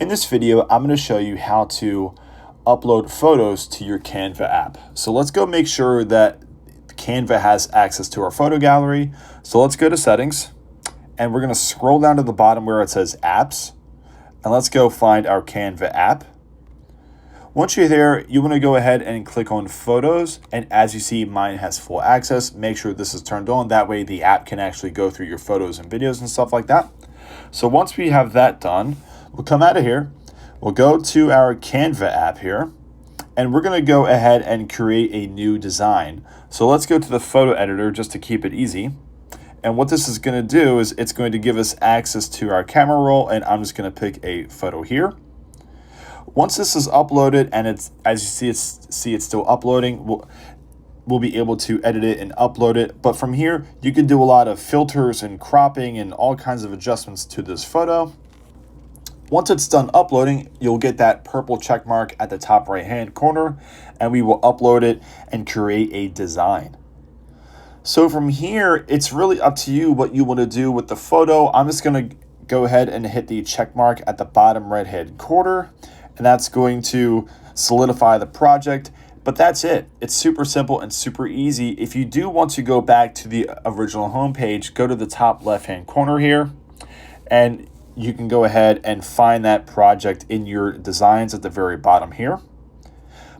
In this video, I'm going to show you how to upload photos to your Canva app. So let's go make sure that Canva has access to our photo gallery. So let's go to settings and we're going to scroll down to the bottom where it says apps, and let's go find our Canva app. Once you're there, you want to go ahead and click on photos, and as you see, mine has full access. Make sure this is turned on, that way the app can actually go through your photos and videos and stuff like that. So once we have that done, we'll come out of here, we'll go to our Canva app here, and we're going to go ahead and create a new design. So let's go to the photo editor just to keep it easy. And what this is going to do is it's going to give us access to our camera roll, and I'm just going to pick a photo here. Once this is uploaded, and it's, as you see it's still uploading, we'll be able to edit it and upload it. But from here, you can do a lot of filters and cropping and all kinds of adjustments to this photo. Once it's done uploading, you'll get that purple check mark at the top right hand corner, and we will upload it and create a design. So from here, it's really up to you what you want to do with the photo. I'm just going to go ahead and hit the check mark at the bottom right hand corner, and that's going to solidify the project. But that's it. It's super simple and super easy. If you do want to go back to the original homepage, go to the top left hand corner here, and you can go ahead and find that project in your designs at the very bottom here.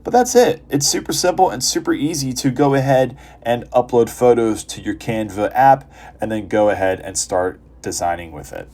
But that's it. It's super simple and super easy to go ahead and upload photos to your Canva app and then go ahead and start designing with it.